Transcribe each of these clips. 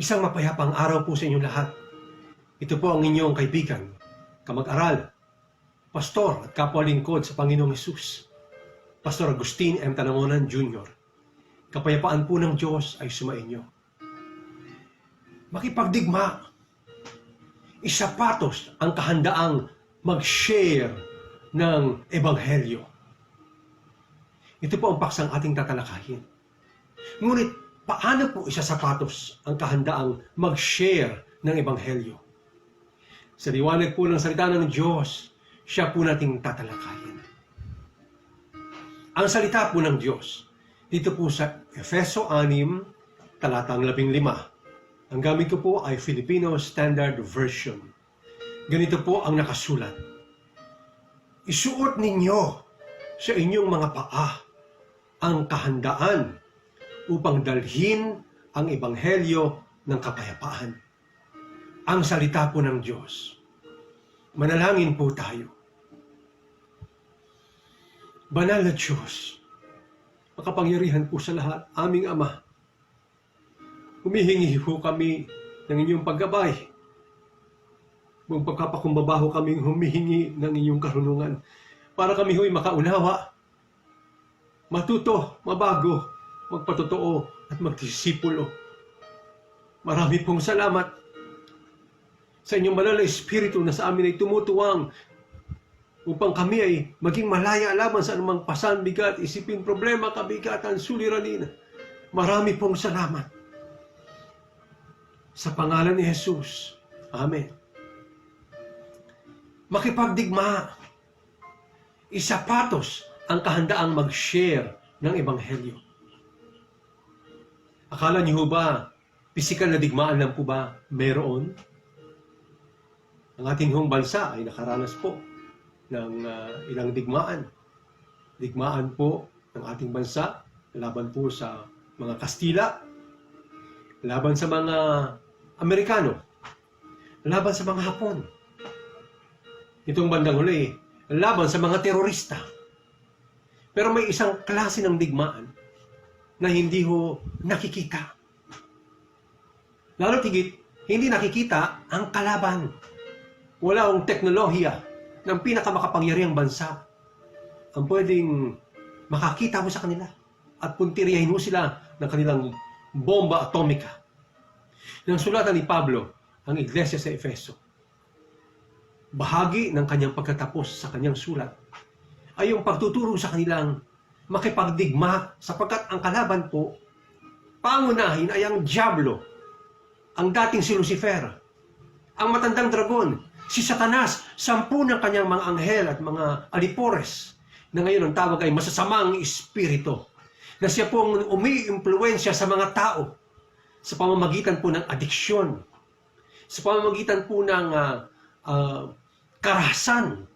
Isang mapayapang araw po sa inyong lahat. Ito po ang inyong kaibigan, kamag-aral, pastor at kapwa-lingkod sa Panginoong Hesus, Pastor Agustin M. Talangonan Jr. Kapayapaan po ng Diyos ay sumainyo. Makipagdigma, isapatos ang kahandaang mag-share ng Ebanghelyo. Ito po ang paksang ating tatalakayin. Ngunit, paano po isasapatos ang kahandaang mag-share ng Ebanghelyo? Sa liwanag po ng salita ng Diyos, siya po nating tatalakayin. Ang salita po ng Diyos, dito po sa Efeso 6, talatang 15. Ang gamit ko po ay Filipino Standard Version. Ganito po ang nakasulat. Isuot ninyo sa inyong mga paa ang kahandaan upang dalhin ang Ebanghelyo ng kapayapaan. Ang salita po ng Diyos. Manalangin po tayo. Banal na Diyos, makapangyarihan po sa lahat, aming Ama, humihingi po kami ng inyong paggabay. Kung pagkapakumbaba kami humihingi ng inyong karunungan para kami huwag makaunawa, matuto, mabago, magpatotoo at magdisipulo. Marami pong salamat sa inyong banal na Espiritu na sa amin ay tumutuwang upang kami ay maging malaya laban sa anumang pasan, bigat, isipin, problema, kabigatan, suliranin. Marami pong salamat. Sa pangalan ni Jesus. Amen. Makipagdigma, isapatos ang kahandaang mag-share ng Ebanghelyo. Akala niyo ba, pisikal na digmaan lang po ba meron? Ang ating hong bansa ay nakaranas po ng ilang digmaan. Digmaan po ng ating bansa, laban po sa mga Kastila, laban sa mga Amerikano, laban sa mga Hapon. Itong bandang huli, laban sa mga terorista. Pero may isang klase ng digmaan na hindi ho nakikita. Lalo tigit, hindi nakikita ang kalaban. Wala akong teknolohiya ng pinakamakapangyarihang bansa ang pwedeng makakita mo sa kanila at puntiriyahin mo sila ng kanilang bomba atomika. Nang sulatan ni Pablo ang iglesia sa Efeso, bahagi ng kanyang pagkatapos sa kanyang sulat ay yung pagtuturo sa kanilang makipagdigma sapagkat ang kalaban po, pangunahin ay ang Diablo, ang dating si Lucifer, ang matandang dragon, si Satanas, 10 ng kanyang mga anghel at mga alipores, na ngayon ang tawag ay masasamang espiritu, na siya pong umi-impluensya sa mga tao sa pamamagitan po ng adiksyon, sa pamamagitan po ng karahasan,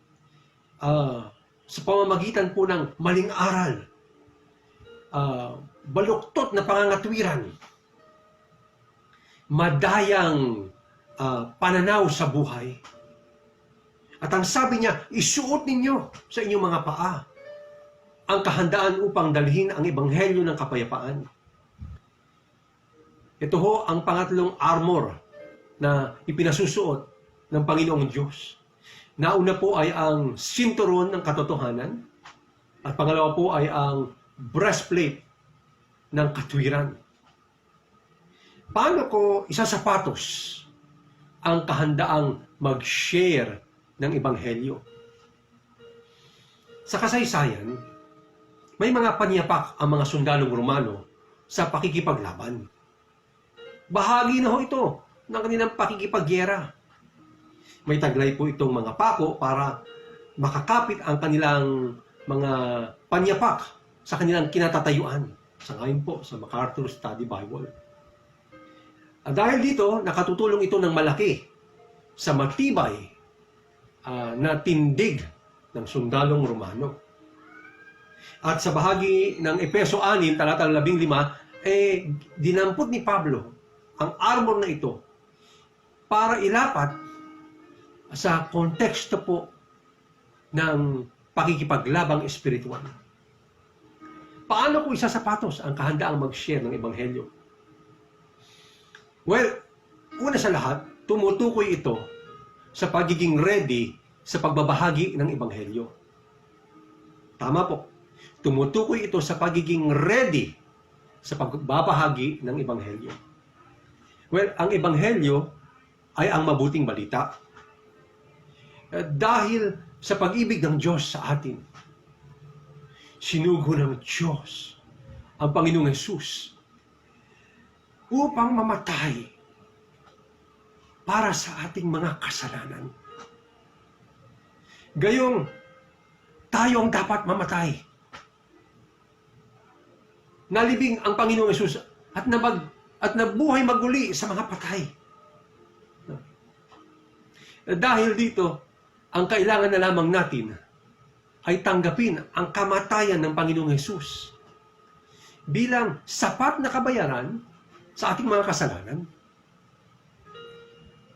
sa pamamagitan po ng maling aral, baluktot na pangangatwiran, madayang pananaw sa buhay. At ang sabi niya, isuot ninyo sa inyong mga paa ang kahandaan upang dalhin ang Ebanghelyo ng kapayapaan. Ito ho ang pangatlong armor na ipinasusuot ng Panginoong Diyos. Nauna po ay ang sinturon ng katotohanan at pangalawa po ay ang breastplate ng katwiran. Paano ko isasapatos ang kahandaang mag-share ng Ebanghelyo? Sa kasaysayan, may mga panyapak ang mga sundalong Romano sa pakikipaglaban. Bahagi na ho ito ng kanilang pakikipagyera. May taglay po itong mga pako para makakapit ang kanilang mga panyapak sa kanilang kinatatayuan. Sa ngayon po, sa MacArthur Study Bible. At dahil dito, nakatutulong ito ng malaki sa matibay na tindig ng sundalong Romano. At sa bahagi ng Efeso 6, talatang 15, dinampot ni Pablo ang armor na ito para ilapat sa konteksto po ng pakikipaglabang espiritual. Paano ko isasapatos ang kahandaang mag-share ng Ebanghelyo? Well, una sa lahat, tumutukoy ito sa pagiging ready sa pagbabahagi ng Ebanghelyo. Tama po. Tumutukoy ito sa pagiging ready sa pagbabahagi ng Ebanghelyo. Well, ang Ebanghelyo ay ang mabuting balita. Dahil sa pag-ibig ng Diyos sa atin, sinugo ng Diyos ang Panginoong Hesus upang mamatay para sa ating mga kasalanan. Gayong tayo ang dapat mamatay. Nalibing ang Panginoong Hesus at nabuhay maguli sa mga patay. Dahil dito, ang kailangan na lamang natin ay tanggapin ang kamatayan ng Panginoong Hesus bilang sapat na kabayaran sa ating mga kasalanan.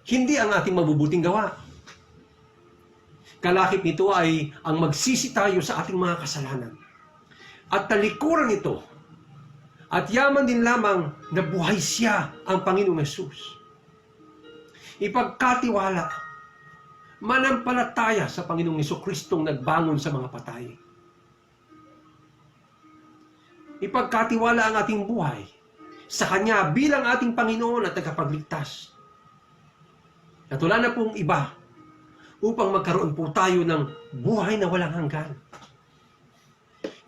Hindi ang ating mabubuting gawa. Kalakip nito ay ang magsisi tayo sa ating mga kasalanan. At talikuran ito, at yaman din lamang na buhay siya ang Panginoong Hesus. Ipagkatiwala, manampalataya sa Panginoong Hesukristong nagbangon sa mga patay. Ipagkatiwala ang ating buhay sa Kanya bilang ating Panginoon at tagapagligtas. At wala na pong iba upang magkaroon po tayo ng buhay na walang hanggan.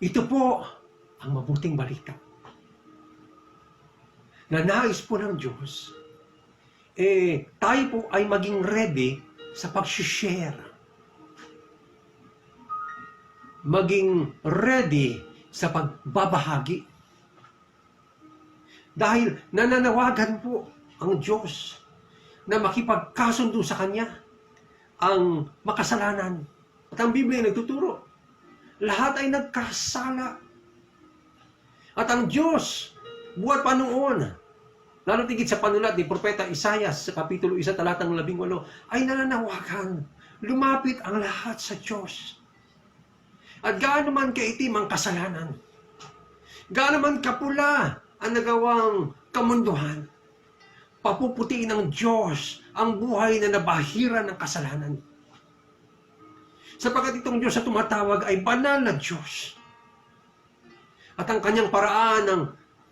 Ito po ang mabuting balita. Na nais po ng Diyos, tayo po ay maging ready sa pag-share. Maging ready sa pagbabahagi. Dahil nananawagan po ang Diyos na makipagkasundo sa Kanya ang makasalanan. At ang Biblia ay nagtuturo, lahat ay nagkasala. At ang Diyos, buhat pa noon, lalo tigit sa panulat ni Propeta Isaias sa Kapitulo 1, talatang 18, ay nananawagan, lumapit ang lahat sa Diyos. At gaano man kaitim ang kasalanan, gaano man kapula ang nagawang kamunduhan, papuputiin ng Diyos ang buhay na nabahiran ng kasalanan. Sapagkat itong Diyos na tumatawag ay banal na Diyos. At ang kanyang paraan ng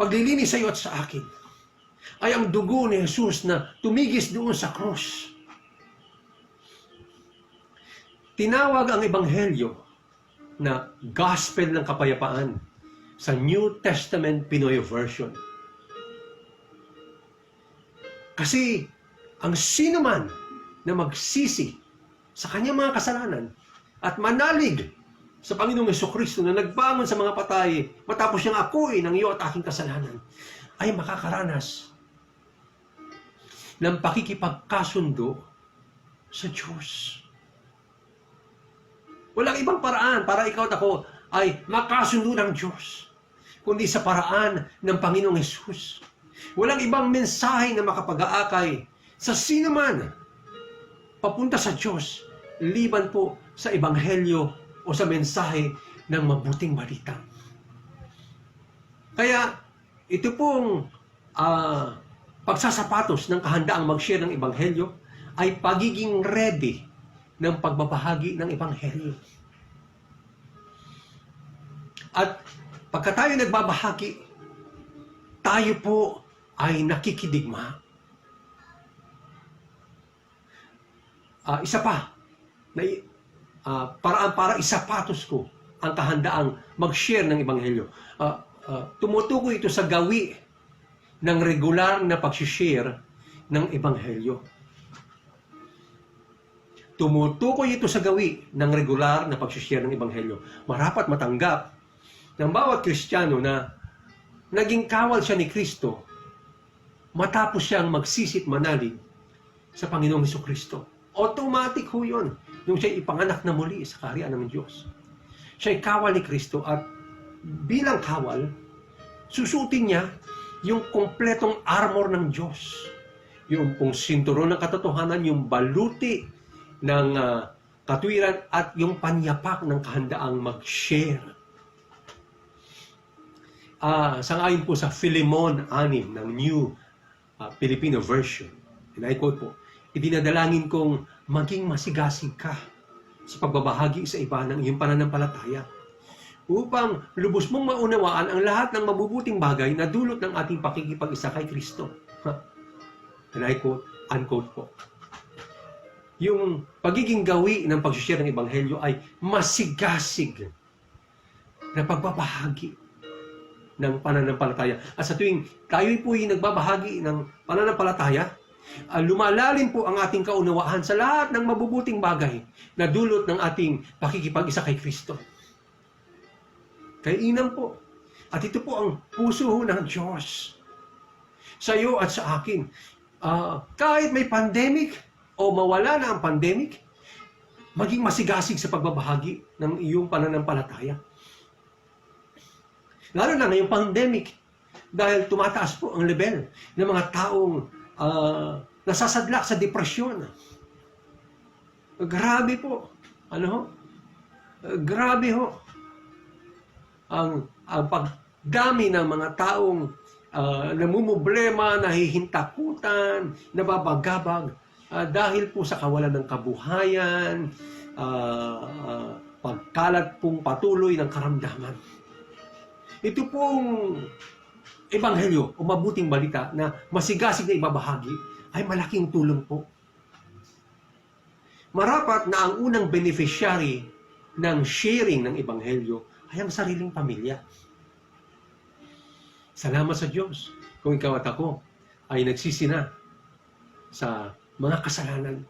paglilinis sa iyo at sa akin ay ang dugo ni Jesus na tumigis doon sa krus. Tinawag ang Ebanghelyo na Gospel ng Kapayapaan sa New Testament Pinoy Version. Kasi ang sino man na magsisi sa kanyang mga kasalanan at manalig sa Panginoong Hesukristo na nagbangon sa mga patay matapos siyang akuin ng iyo at aking kasalanan, ay makakaranas ng pakikipagkasundo sa Diyos. Walang ibang paraan para ikaw at ako ay makasundo ng Diyos, kundi sa paraan ng Panginoong Hesus. Walang ibang mensahe na makapag-aakay sa sino man papunta sa Diyos, liban po sa Ebanghelyo o sa mensahe ng mabuting balita. Kaya ito pong pagsasapatos ng kahandaang mag-share ng Ebanghelyo ay pagiging ready ng pagbabahagi ng Ebanghelyo. At pagka tayo nagbabahagi, tayo po ay nakikidigma. Isa pa, para isapatos ko ang kahandaang mag-share ng Ebanghelyo. Tumutukoy ito sa gawi ng regular na pag-share ng Ebanghelyo. Tumutukoy ito sa gawi ng regular na pag-share ng Ebanghelyo. Marapat matanggap ng bawat Kristiyano na naging kawal siya ni Kristo matapos siyang magsisit manalig sa Panginoong Hesukristo. Automatic ho yun, nung siya ipanganak na muli sa kaharian ng Diyos. Siya'y kawal ni Kristo at bilang kawal, susutin niya yung kompletong armor ng Diyos. Yung pong sinturon ng katotohanan, yung baluti ng katwiran at yung panyapak ng kahandaang mag-share. Sangayon po sa Philemon 6 ng New Filipino version. And I quote po, "Idinadalangin kong maging masigasig ka sa pagbabahagi sa iba ng iyong pananampalataya upang lubos mong maunawaan ang lahat ng mabubuting bagay na dulot ng ating pakikipag-isa kay Kristo." And I quote, unquote po. Yung pagiging gawi ng pag-share ng Ebanghelyo ay masigasig na pagbabahagi ng pananampalataya. At sa tuwing tayo po'y nagbabahagi ng pananampalataya, lumalalim po ang ating kaunawaan sa lahat ng mabubuting bagay na dulot ng ating pakikipag-isa kay Kristo. Kay inam po. At ito po ang puso ng Diyos sa iyo at sa akin. Kahit may pandemic o mawala na ang pandemic, maging masigasig sa pagbabahagi ng iyong pananampalataya. Lalo na ngayong pandemic, dahil tumataas po ang level ng mga taong nasasadlak sa depresyon. Grabe po. Grabe ho. Ang pagdami ng mga taong namumblema, nahihintakutan, nababagabag dahil po sa kawalan ng kabuhayan, pagkalat pong patuloy ng karamdaman. Ito pong Ebanghelyo o mabuting balita na masigasig na ibabahagi ay malaking tulong po. Marapat na ang unang beneficiary ng sharing ng Ebanghelyo ay ang sariling pamilya. Salamat sa Diyos kung ikaw at ako ay nagsisina sa mga kasalanan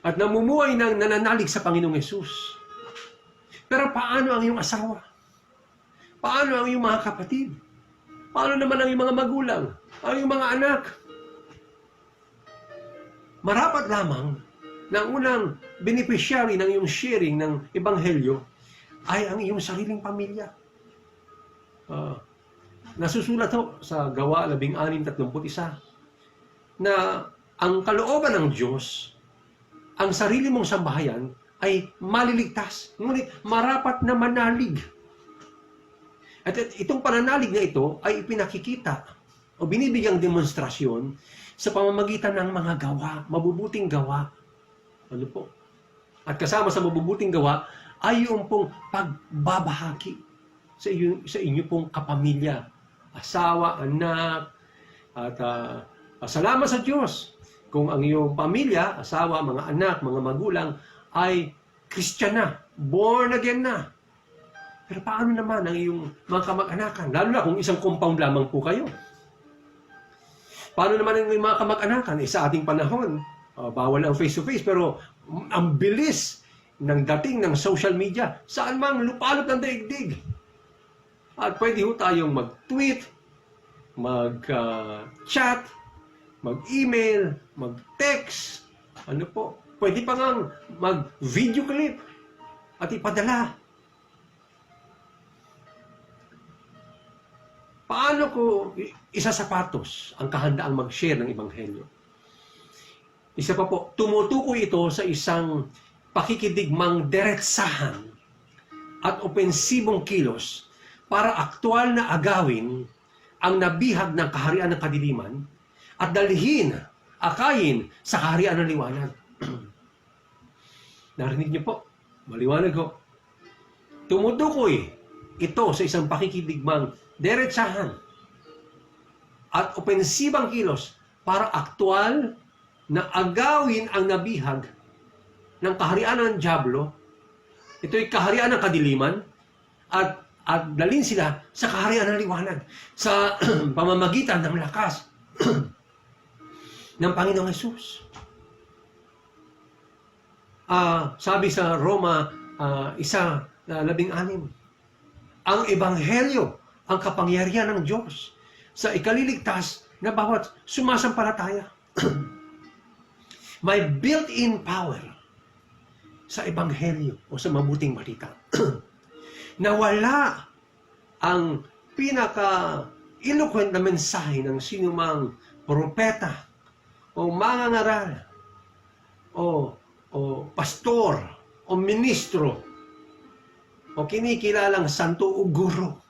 at namumuhay ng nananalig sa Panginoong Yesus. Pero paano ang iyong asawa? Paano ang iyong mga kapatid? Paano naman ang iyong mga magulang? Ang iyong mga anak? Marapat lamang na ang unang beneficiary ng iyong sharing ng Ebanghelyo ay ang iyong sariling pamilya. Nasusulat ho sa Gawa 16:31 na ang kalooban ng Diyos, ang sarili mong sambahayan ay maliligtas. Ngunit marapat na manalig. At itong pananalig na ito ay ipinakikita o binibigyang demonstrasyon sa pamamagitan ng mga gawa, mabubuting gawa. Ano po? At kasama sa mabubuting gawa ay yung pong pagbabahagi sa inyo pong kapamilya, asawa, anak, at salamat sa Diyos kung ang iyong pamilya, asawa, mga anak, mga magulang ay Christian na, born again na. Pero paano naman ang iyong mga kamag-anakan? Lalo na kung isang compound lamang po kayo. Paano naman ang iyong mga kamag-anakan? Sa ating panahon, bawal ang face-to-face, pero ang bilis ng dating ng social media, saan mang lupalot ng daigdig. At pwede ho tayong mag-tweet, mag-chat, mag-email, mag-text, ano po. Pwede pa ngang mag-video clip at ipadala. Paano ko isasapatos ang kahandaang mag-share ng Ebanghelyo? Isa pa po, tumutukoy ito sa isang pakikidigmang diretsahan at opensibong kilos para aktual na agawin ang nabihag ng kaharian ng kadiliman at dalhin, akayin sa kaharian ng liwanag. Narinig niyo po, maliwanag ko. Tumutukoy ito sa isang pakikidigmang diretsahan at opensibang kilos para aktual na agawin ang nabihag ng kaharian ng Diablo. Ito'y kaharian ng kadiliman at dalhin sila sa kaharian ng liwanag sa pamamagitan ng lakas ng Panginoong Hesus. Sabi sa Roma 1:16, ang Ebanghelyo ang kapangyarihan ng Diyos sa ikaliligtas na bawat sumasampalataya. May built-in power sa Ebanghelyo o sa mabuting balita na wala ang pinaka-eloquent na mensahe ng sinumang propeta o mangangaral o pastor o ministro o kinikilalang santo o guro.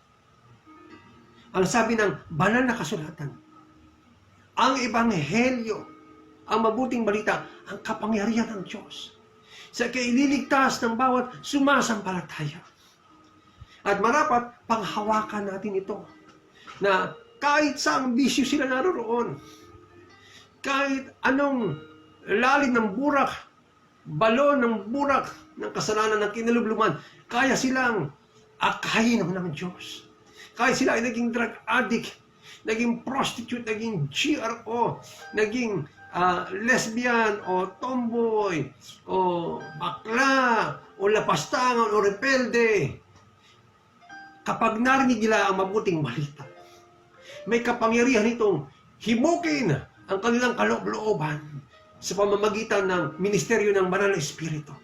Ang sabi ng banal na kasulatan, Ang Ebanghelyo, ang mabuting balita, ang kapangyarihan ng Diyos sa kaililigtas ng bawat sumasampalataya. At marapat, panghawakan natin ito na kahit saang bisyo sila naroroon, kahit anong lalim ng burak, balon ng burak ng kasalanan ng kinalubluman, kaya silang akayin ng Diyos. Kahit sila ay naging drug addict, naging prostitute, naging GRO, naging lesbian o tomboy o bakla o lapastangan o rebelde, kapag narinig nila ang mabuting balita, may kapangyarihan itong himukin ang kanilang kaloob-looban sa pamamagitan ng ministeryo ng Banal na Espiritu.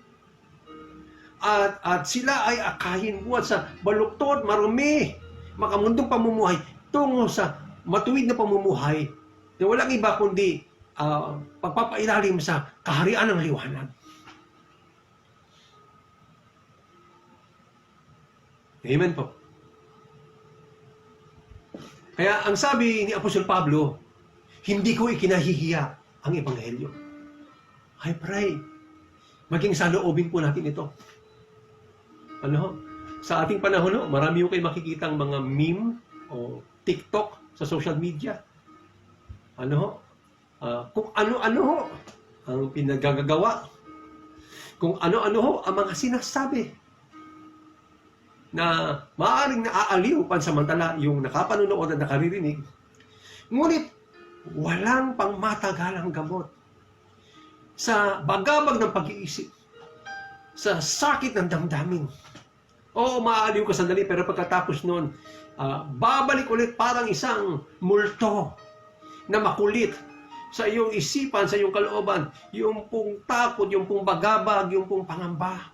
At sila ay akayin buhat sa baluktot, marumi, makamundong pamumuhay tungo sa matuwid na pamumuhay na walang iba kundi pagpapailalim sa kaharian ng liwanag. Amen po. Kaya ang sabi ni Apostol Pablo, hindi ko ikinahihiya ang Ebanghelyo. I pray, maging saloobin po natin ito. Sa ating panahon, marami yung kayo makikitang mga meme o TikTok sa social media. Kung ano-ano ang pinagagagawa. Kung ano-ano ang mga sinasabi na maaaring naaaliw pansamantala yung nakapanonood at nakaririnig. Ngunit walang pangmatagalang gamot sa bagabag ng pag-iisip, sa sakit ng damdamin. Oo, maaaliw ka sandali, pero pagkatapos nun, babalik ulit parang isang multo na makulit sa iyong isipan, sa iyong kalooban, yung pong takot, yung pong bagabag, yung pong pangamba.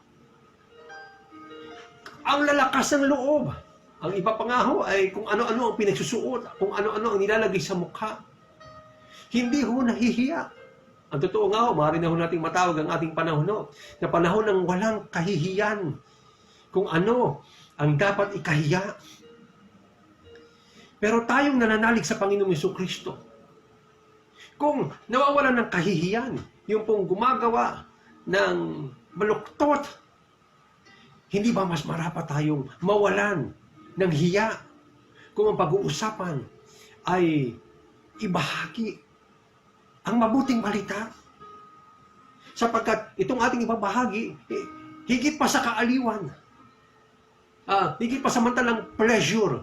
Ang lalakas ng loob. Ang iba pa nga ho ay kung ano-ano ang pinagsusuot, kung ano-ano ang nilalagay sa mukha. Hindi ho nahihiya. Ang totoo nga ho, maaari na ho nating matawag ang ating panahon na panahon ng walang kahihiyan. Kung ano ang dapat ikahiya. Pero tayong nananalig sa Panginoong Jesucristo, kung nawawalan ng kahihiyan, yung pong gumagawa ng baluktot, hindi ba mas marapat tayong mawalan ng hiya kung ang pag-uusapan ay ibahagi ang mabuting balita? Sapagkat itong ating ibabahagi, higit pa sa kaaliwan, higit pa samantalang pleasure,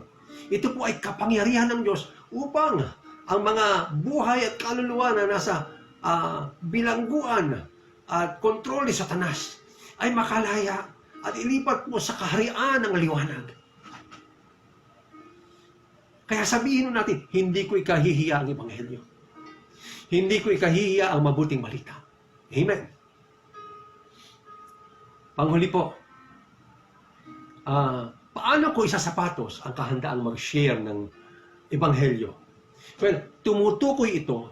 ito po ay kapangyarihan ng Diyos upang ang mga buhay at kaluluwa na nasa bilangguan at kontrol ni Satanas ay makalaya at ilipat po sa kaharian ng liwanag. Kaya sabihin natin, hindi ko ikahihiya ang Ebanghelyo. Hindi ko ikahihiya ang mabuting balita. Amen. Panghuli po, paano ko isasapatos ang kahandaang mag-share ng Ebanghelyo? Well, tumutukoy ito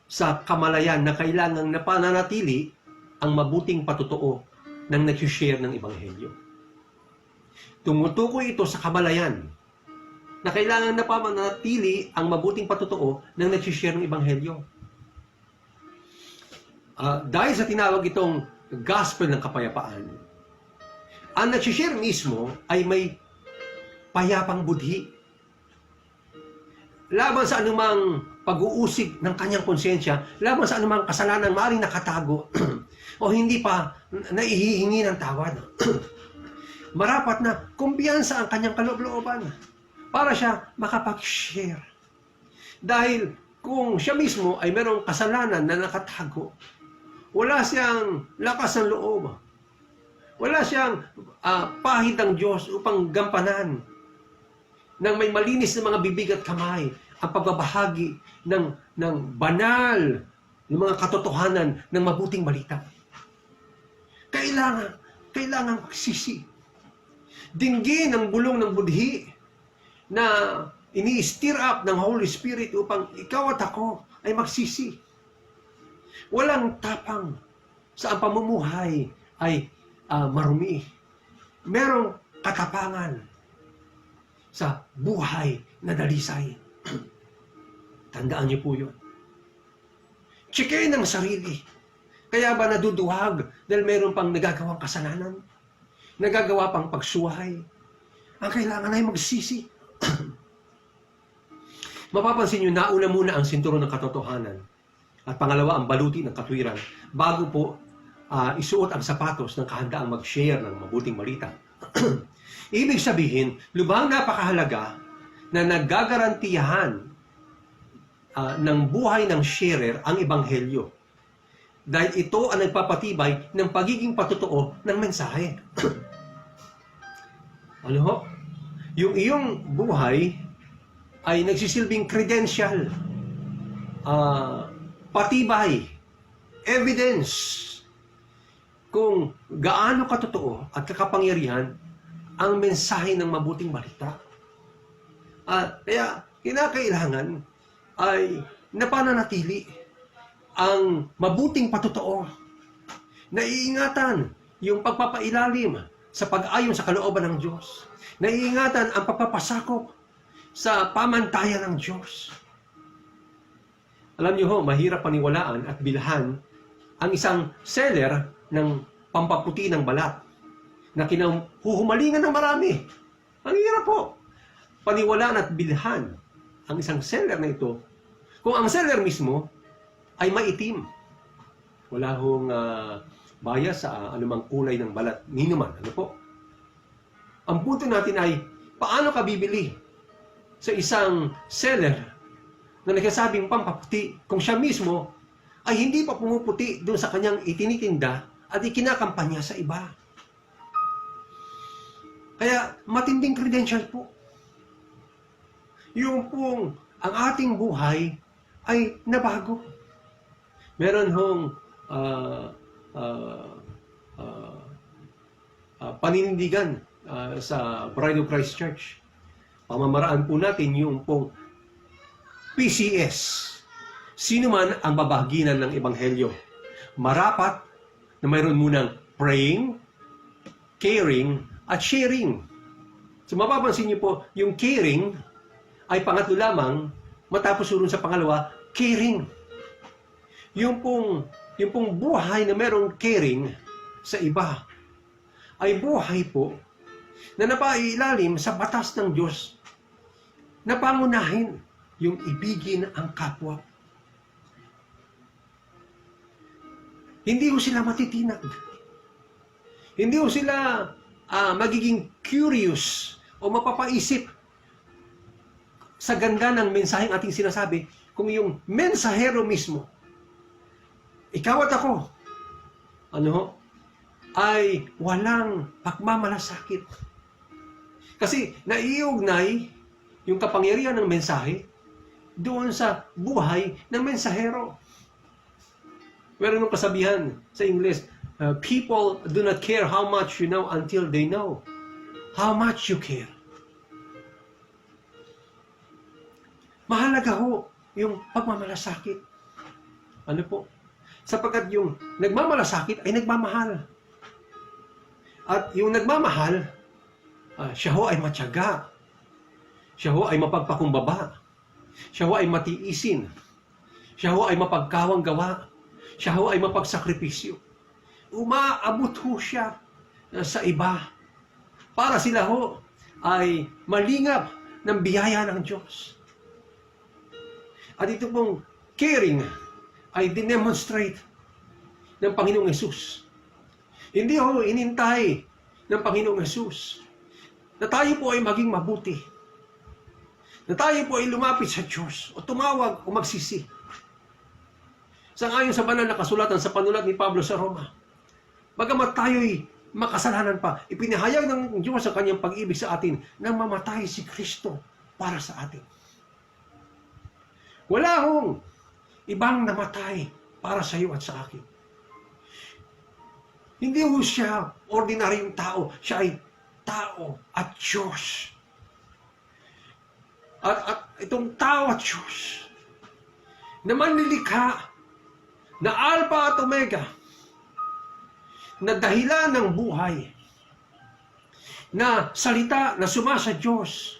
sa kamalayan na kailangang napananatili ang mabuting patutuo ng nag-share ng Ebanghelyo. Tumutukoy ito sa kamalayan na kailangang napananatili ang mabuting patutuo ng nag-share ng Ebanghelyo. Dahil sa tinawag itong gospel ng kapayapaan, ang nag-share mismo ay may payapang budhi. Laban sa anumang pag-uusig ng kanyang konsensya, laban sa anumang kasalanan maaaring nakatago o hindi pa naihihingi ng tawad. Marapat na kumpiyansa ang kanyang kaloob-looban para siya makapag-share. Dahil kung siya mismo ay merong kasalanan na nakatago, wala siyang lakas ng loob, wala siyang pahid ng Diyos upang gampanan ng may malinis na mga bibig at kamay ang pagbabahagi ng banal ng mga katotohanan ng mabuting balita. Kailangan magsisi. Dinggin ang bulong ng budhi na ini-stir up ng Holy Spirit upang ikaw at ako ay magsisi. Walang tapang sa ang pamumuhay ay marumi. Merong katapangan sa buhay na dalisay. Tandaan niyo po yun. Checkin ang sarili. Kaya ba naduduwag dahil mayroon pang nagagawang kasalanan? Nagagawa pang pagsuhay? Ang kailangan ay magsisi. Mapapansin niyo, nauna muna ang sinturon ng katotohanan. At pangalawa, ang baluti ng katwiran. Bago po isuot ang sapatos ng kahandaang mag-share ng mabuting balita. Ibig sabihin, lubhang napakahalaga na naggagarantiyahan ng buhay ng sharer ang ebanghelyo. Dahil ito ang nagpapatibay ng pagiging patotoo ng mensahe. Ano ho? Yung iyong buhay ay nagsisilbing credential, patibay, evidence kung gaano katotoo at kakapangyarihan ang mensahe ng mabuting balita. Kaya kinakailangan ay napananatili ang mabuting patotoo, naiingatan yung pagpapailalim sa pag-ayon sa kalooban ng Diyos, naiingatan ang pagpapasakop sa pamantayan ng Diyos. Alam niyo ho, mahirap paniwalaan at bilhan ang isang seller ng pampaputi ng balat na kinahuhumalingan ng marami. Ang hirap po paniwalaan at bilhan ang isang seller na ito kung ang seller mismo ay maitim. Wala hong bias sa anumang kulay ng balat. Ninuman. Ano po? Ang punto natin ay, paano ka bibili sa isang seller na nagsasabing pampaputi kung siya mismo ay hindi pa pumuputi doon sa kanyang itinitinda at ikinakampanya sa iba? Kaya matinding credential po. Yung pong ang ating buhay ay nabago. Meron hong paninindigan sa Bride of Christ Church. Pamamaraan po natin yung pong PCS. Sino man ang babahaginan ng Ebanghelyo. Marapat na mayroon munang praying, caring, at sharing. So mapapansin niyo po, yung caring ay pangatlo lamang matapos surun sa pangalawa, caring. Yung pong buhay na merong caring sa iba ay buhay po na napailalim sa batas ng Diyos na pangunahin yung ibigin ang kapwa. Hindi ho sila matitinag. Hindi ho sila magiging curious o mapapaisip sa ganda ng mensaheng ating sinasabi kung yung mensahero mismo, ikaw at ako, ay walang pagmamalasakit. Kasi naiugnay yung kapangyarihan ng mensahe doon sa buhay ng mensahero. Meron ng kasabihan sa Ingles, people do not care how much you know until they know how much you care. Mahalaga ho yung pagmamalasakit. Ano po? Sapagkat yung nagmamalasakit ay nagmamahal. At yung nagmamahal, siya ho ay matyaga. Siya ho ay mapagpakumbaba. Siya ho ay matiisin. Siya ho ay mapagkawang gawa. Siya ho ay mapagsakripisyo. Umaabot ho siya sa iba para sila ho ay malingap ng biyaya ng Diyos. At ito pong caring ay dinemonstrate ng Panginoong Hesus. Hindi ho inintay ng Panginoong Hesus na tayo po ay maging mabuti. Na tayo po ay lumapit sa Diyos o tumawag o magsisi. Sangayon sa banal na kasulatan sa panulat ni Pablo sa Roma, bagamat tayo'y makasalanan pa, ipinahayag ng Diyos ang kanyang pag-ibig sa atin nang mamatay si Kristo para sa atin. Wala hong ibang namatay para sa iyo at sa akin. Hindi ho siya ordinaryong tao. Siya ay tao at Diyos. At itong tao at Diyos na manlilikha, na Alpha at Omega, na dahilan ng buhay, na salita na sumasa Diyos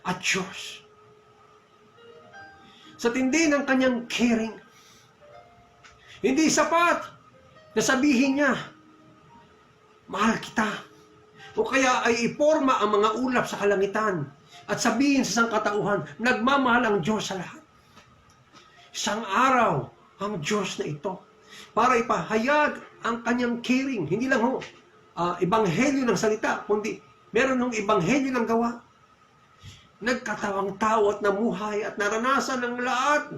at Diyos. sa tindi ng kanyang caring. Hindi sapat na sabihin niya, mahal kita. O kaya ay iporma ang mga ulap sa kalangitan at sabihin sa sangkatauhan, nagmamahal ang Diyos sa lahat. Isang araw, ang Diyos na ito, para ipahayag ang kanyang caring. Hindi lang ebanghelyo ng salita, kundi meron ng ebanghelyo ng gawa. Nagkatawang tao at namuhay at naranasan ng lahat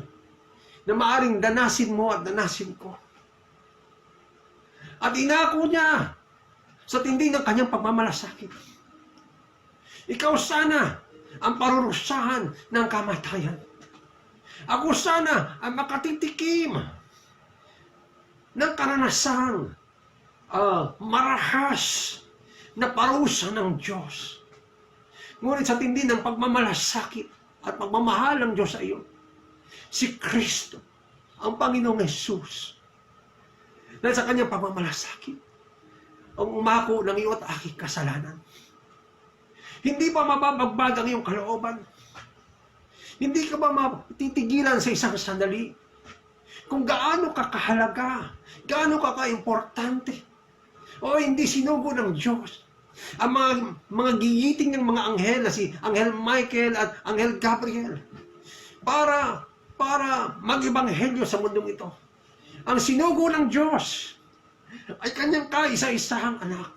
na maaring danasin mo at danasin ko. At inako niya sa tindi ng kanyang pagmamalasakit. Ikaw sana ang parurusahan ng kamatayan. Ako sana ang makatitikim ng karanasang marahas na parusa ng Diyos. Ngunit sa tindi ng pagmamalasakit at pagmamahal ng Diyos sa iyo, si Kristo, ang Panginoong Hesus, dahil sa kanyang pagmamalasakit, ang umako ng iyo at aking kasalanan. Hindi pa mababagbaga ang iyong kalooban. Hindi ka ba matitigilan sa isang sandali kung gaano ka kahalaga, gaano ka kaimportante, o hindi sinugo ng Diyos ang mga gigiting ng mga anghel na si Anghel Michael at Anghel Gabriel para mag-ebanghelyo sa mundong ito. Ang sinugo ng Diyos ay kanyang kaisa-isahang anak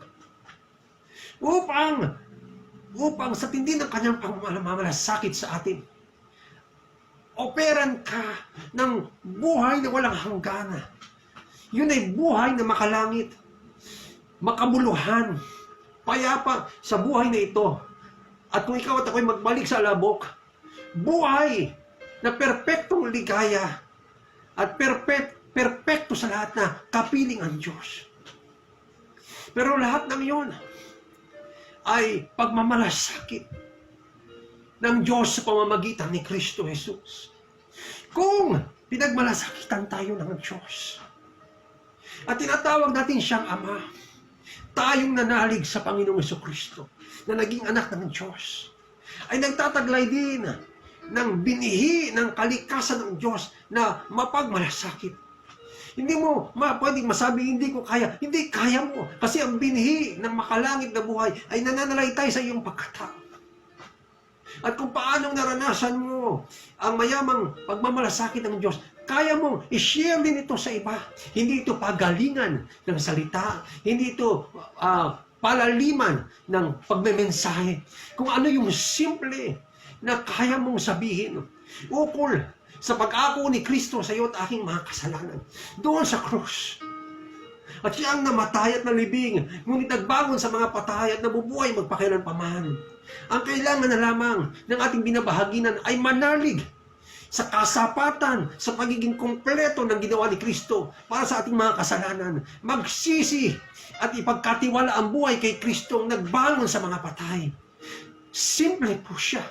upang sa tindi ng kanyang pagmamalasakit sa atin, operan ka ng buhay na walang hanggan. Yun ay buhay na makalangit, makabuluhan, payapa sa buhay na ito. At kung ikaw at ako'y magbalik sa alabok, buhay na perpektong ligaya at perpekto sa lahat na kapiling ang Diyos. Pero lahat ng iyon ay pagmamalasakit ng Diyos sa pamamagitan ni Kristo Jesus. Kung pinagmalasakitan tayo ng Diyos at tinatawag natin siyang Ama, tayong nanalig sa Panginoong Jesucristo na naging anak ng Diyos, ay nagtataglay din ng binihi ng kalikasan ng Diyos na mapagmalasakit. Hindi mo pwedeng masabi, hindi ko kaya. Hindi kaya mo. Kasi ang binhi ng makalangit na buhay ay nananalaytay sa iyong pagkatao. At kung paanong naranasan mo ang mayamang pagmamalasakit ng Diyos, kaya mong i-share din ito sa iba. Hindi ito pagalingan ng salita. Hindi ito palaliman ng pagmemensahe. Kung ano yung simple na kaya mong sabihin ukol sa pag-ako ni Kristo sa iyo at aking mga kasalanan doon sa krus. At siya ang namatay at nalibing, ngunit nagbangon sa mga patay at nabubuhay magpakailanpaman. Ang kailangan na lamang ng ating binabahaginan ay manalig sa kasapatan, sa pagiging kompleto ng ginawa ni Kristo para sa ating mga kasalanan. Magsisi at ipagkatiwala ang buhay kay Kristo ang nagbangon sa mga patay. Simple po siya.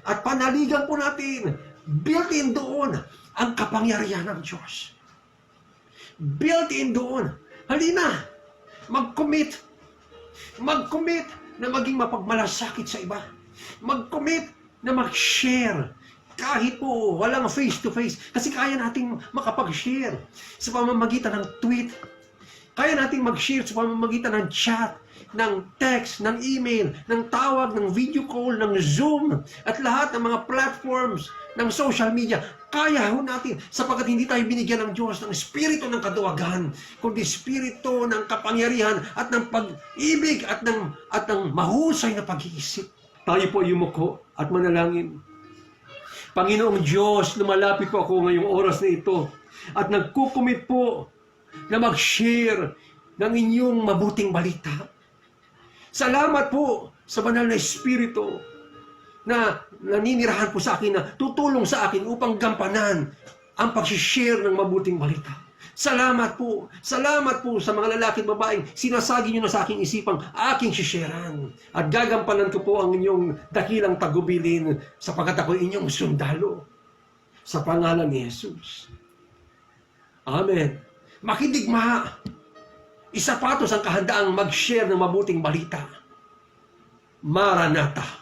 At panaligan po natin, built-in doon ang kapangyarihan ng Diyos. Built-in doon. Halina, mag-commit. Mag-commit na maging mapagmalasakit sa iba. Mag-commit na mag-share. Kahit po walang face-to-face. Kasi kaya nating makapag-share sa pamamagitan ng tweet. Kaya nating mag-share sa pamamagitan ng chat, ng text, ng email, ng tawag, ng video call, ng Zoom, at lahat ng mga platforms ng social media. Kaya ho natin sapagkat hindi tayo binigyan ng Diyos ng espiritu ng kaduwagan, kundi espiritu ng kapangyarihan at ng pag-ibig at ng mahusay na pag-iisip. Tayo po ay yumuko at manalangin. Panginoong Diyos, lumalapit po ako ngayong oras na ito at nagkukumit po na mag-share ng inyong mabuting balita. Salamat po sa banal na Espiritu na naninirahan po sa akin, na tutulong sa akin upang gampanan ang pag-share ng mabuting balita. Salamat po sa mga lalaki at babaeng sinasagi nyo na sa aking isipang aking sisharean. At gagampanan ko po ang inyong dakilang tagubilin sapagkat ako inyong sundalo. Sa pangalan ni Jesus. Amen. Makidigma. Isa patos ang kahandaang mag-share ng mabuting balita. Maranatha.